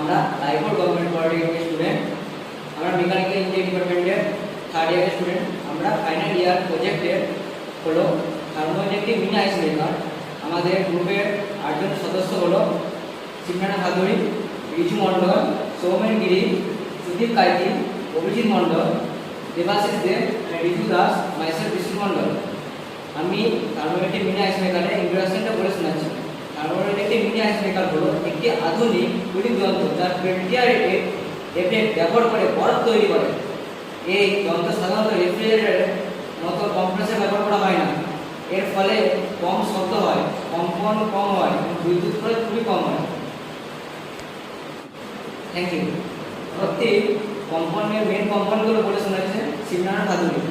আমরা Raipur government polytechnic student, আমরা mechanical engineering ডিপার্টমেন্টের থার্ড ইয়ারের স্টুডেন্ট। আমরা ফাইনাল ইয়ার প্রজেক্টের হলো থার্মোইলেকট্রিক মিনি আইস মেকার। আমাদের গ্রুপের 8 জন সদস্য হলো সিমরানা ভাদুরী, রিজু মণ্ডল, সৌমেন গিরি, সুদীপ কাইতি, অভিজিৎ মণ্ডল, দেবাশিস দেব, রিজু দাস, মাইসেল বিষ্ণু মণ্ডল। আমি থার্মোইলেকট্রিক মিনি আইস মেকারের ইন্ট্রোডাকশনটা বলে শোনাচ্ছি। থার্মোইলেকট্রিক মিনি আইস মেকার হলো একটি আধুনিক তৈরি যন্ত্র যা পেল্টিয়ার এফেক্ট ব্যবহার করে বরফ তৈরি করে। এই যন্ত্র সাধারণত রেফ্রিজারেটরের মতো কম্প্রেসর ব্যবহার করা হয় না। এর ফলে কম শব্দ হয়, কম্পন কম হয় এবং বিদ্যুৎ খরচ খুবই কম হয়। Thank you. প্রতি কম্পনের মেন কম্পনগুলো বলে শোনাচ্ছে সিমরানা ভাদুরী।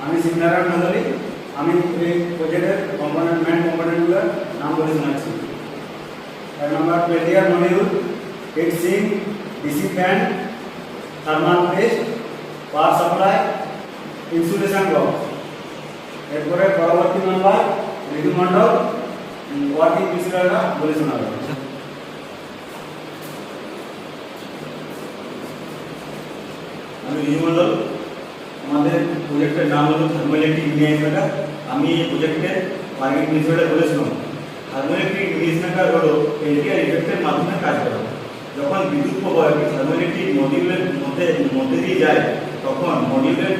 আমি সিমরানা ভাদুরী। আমি এই প্রজেক্টের মেন কম্পোনেন্টগুলোর নাম বলে শোনাচ্ছি। 1 নম্বর Peltier module, heat sink, DC fan, thermal paste, power supply, insulation box. এরপরে পরবর্তী নাম্বার রিজু মণ্ডল ওয়ার্কিং বিষয়টা বলে শোনাবে। আমি রিজু মণ্ডল। আমাদের প্রজেক্টের নাম হলো থার্মোইলেকট্রিক মিনি আইস মেকার। আমি এই প্রজেক্টের ওয়ার্কিং বিষয়টা বলে শোনাবো। থার্মোইলেকট্রিক মিনি আইস মেকার হলো পেল্টিয়ার ইফেক্টের মাধ্যমে কাজ করে। যখন বিদ্যুৎ প্রবাহ থার্মোইলেকট্রিক মডিউলের মধ্যে দিয়ে যায়, তখন মডিউলের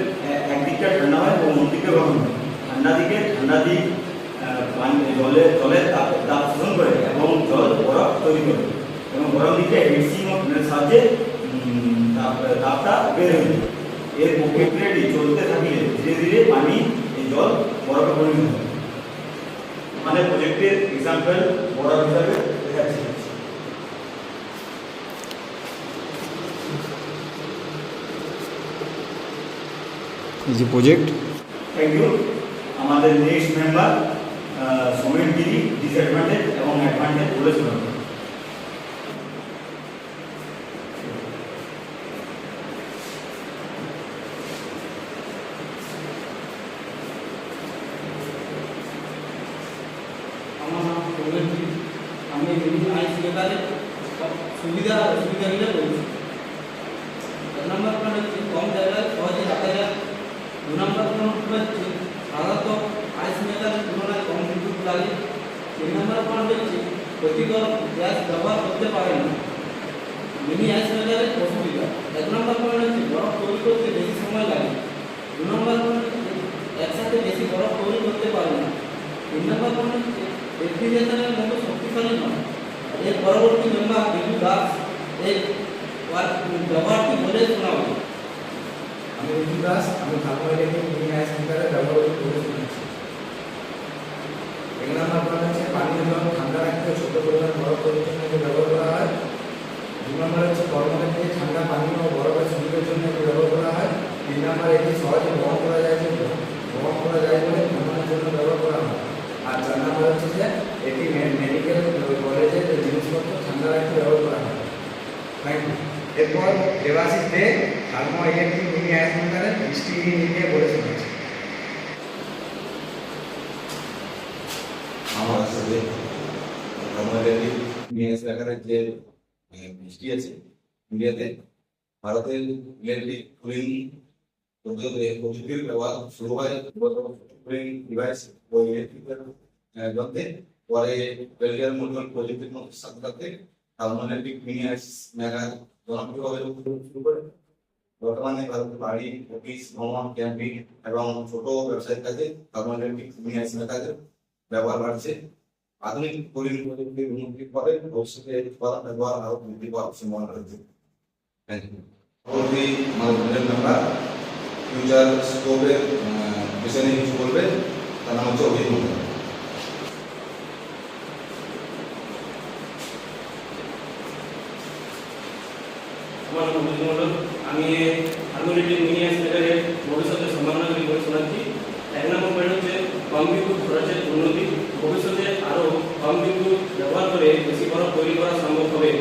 একদিকটা ঠান্ডা হয় এবং অন্যদিকে গরম হয়। ঠান্ডা দিক জলের তাপ শোষণ করে এবং জল বরফ তৈরি করে, এবং গরম দিকে হিটসিং সাহায্যে তাপটা বের হয়ে যায়। এর প্রক্রিয়াটি চলতে থাকলে ধীরে ধীরে পানি এই জল বরফে পরিণত হয়। আমাদের প্রজেক্টের এক্সাম্পল বরফ হিসাবে দেখাচ্ছি। যে প্রজেক্ট। Thank you. আমাদের next member Soumen Giri disadvantage এবং অ্যাডভান্টেজ বলে শোনাবেন। আমার নাম সৌমেন গিরি। আমি মিনি আইস মেকারের সুবিধা অসুবিধাগুলো বলছি। 1 নম্বর পয়েন্ট হচ্ছে কম জায়গায় সহজে রাখা যায়। 2 নম্বর পয়েন্ট হচ্ছে সাধারণত আইস মেকারের তুলনায় কম বিদ্যুৎ লাগে। 3 নম্বর পয়েন্ট হচ্ছে ক্ষতিকর গ্যাস ব্যবহার করতে পারে না। মিনি আইস মেকারের অসুবিধা 1 নম্বর পয়েন্ট হচ্ছে বরফ তৈরি করতে বেশি সময় লাগে। 2 নম্বর পয়েন্ট হচ্ছে একসাথে বেশি বরফ তৈরি করতে পারে না। 3 নম্বর পয়েন্ট হচ্ছে রেফ্রিজারেটরের মতো শক্তিশালী নয়। এর পরবর্তী মেম্বার রিজু দাস এর ব্যবহারটি বলে শোনাবো। আমি রিজু দাস। আমি থার্মোইলেকট্রিক মিনি আইস মেকারের ব্যবহার করে শোনাচ্ছি। 1 নম্বর পয়েন্ট হচ্ছে পানীয় জল ঠান্ডা রাখতে ছোট পরিমাণ বরফ তৈরির জন্য এটি ব্যবহার করা হয়। 2 নম্বর হচ্ছে কর্মক্ষেত্রে ঠান্ডা পানীয় ও বরফের সংযোগের জন্য এটি ব্যবহার করা হয়। 3 নম্বর এটি সহজে বহন করা যায় বলে ভ্রমণের জন্য ব্যবহার করা হয়। আর 4 নম্বর হচ্ছে যে এটি মেডিকেল কলেজের জিনিসপত্র ঠান্ডা রাখতে ব্যবহার করা হয়। Thank you. এরপর Debashis Deb thermoelectric mini ice মেকারের হিস্ট্রি নিয়ে বলে শোনাচ্ছি। আমার সাথে থার্মোইলেকট্রিক মিনি আইস মেকারের যে হিস্ট্রি আছে, ইন্ডিয়াতে ভারতের ইলেকট্রিক কুলিং প্রযুক্তির ব্যবহার শুরু হয় কুলিং ডিভাইস ও ইলেকট্রিক যন্ত্রে। পরে পেল্টিয়ার মডিউল প্রযুক্তির সাথে সাথে থার্মোইলেকট্রিক মিনি আইস মেকার জনপ্রিয়ভাবে শুরু করে। বর্তমানে ভারতের বাড়ি, অফিস, ভ্রমণ, ক্যাম্পিং এবং ছোট ব্যবসায়িক কাজে থার্মোইলেকট্রিক মিনি আইস মেকারের ব্যবহার বাড়ছে। আধুনিক কুলিং প্রযুক্তির উন্নতির ফলে ভবিষ্যতে উৎপাদন ব্যবহার আরও বৃদ্ধি পাওয়ার সম্ভাবনা রয়েছে। Thank you. পরবর্তী আমাদের মেম্বার ফিউচার স্কোপের বিষয় নিয়ে কিছু বলবে, তার নাম হচ্ছে অভিজিৎ মণ্ডল। আমার নাম অভিজিৎ মণ্ডল। আমি থার্মোইলেকট্রিক মিনি আইস মেকারের ভবিষ্যতের সম্ভাবনাগুলি বলে শোনাচ্ছি। 1 নম্বর পয়েন্ট হচ্ছে কম বিদ্যুৎ খরচের উন্নতি। ভবিষ্যতে আরও কম বিদ্যুৎ ব্যবহার করে বেশি বরফ তৈরি করা সম্ভব হবে।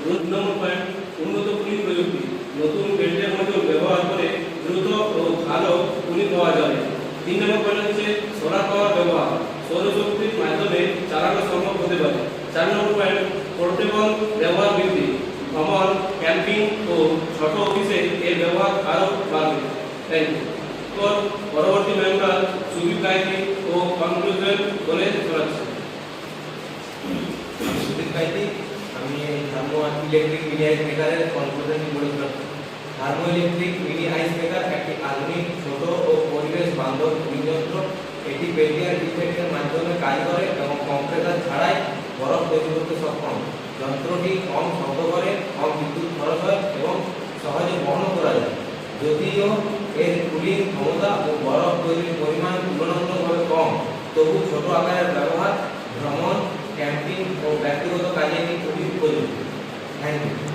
2 নম্বর পয়েন্ট উন্নত কুলিং প্রযুক্তি। নতুন পেল্টিয়ার মডিউল ব্যবহার করে দ্রুত ও ভালো কুলিং পাওয়া যাবে। 3 3 নম্বর পয়েন্ট হচ্ছে সোলার পাওয়ার ব্যবহার, সৌরশক্তির মাধ্যমে চালানো সম্ভব হতে পারে। 4 নম্বর পয়েন্ট পোর্টেবল ব্যবহার বৃদ্ধি, ভ্রমণ, ক্যাম্পিং ও ছোট অফিসে এর ব্যবহার আরও বাড়বে। Thank you. পরবর্তী মেম্বার সুদীপ কাইতি ও কনক্লুশন বলে শোনাচ্ছি। আমি সুদীপ কাইতি, আমি থার্মো ইলেকট্রিক মিনি আইস মেকারের কনক্লুশন বলেছিলাম। Thermo electric mini ice maker একটি আধুনিক, ছোট ও পরিবেশ বান্ধব কুলিং যন্ত্র। এটি পেল্টিয়ার ইফেক্টের মাধ্যমে কাজ করে এবং কম্প্রেসার ছাড়াই বরফ তৈরি করতে সক্ষম। যন্ত্রটি কম শব্দ করে, কম বিদ্যুৎ খরচ হয় এবং সহজে বহন করা যায়। যদিও এর কুলিং ক্ষমতা ও বরফ তৈরির পরিমাণ তুলনামূলকভাবে কম, তবু ছোট আকারের ব্যবহার, ভ্রমণ, ক্যাম্পিং ও ব্যক্তিগত কাজে এটি খুবই উপযোগী। Thank you.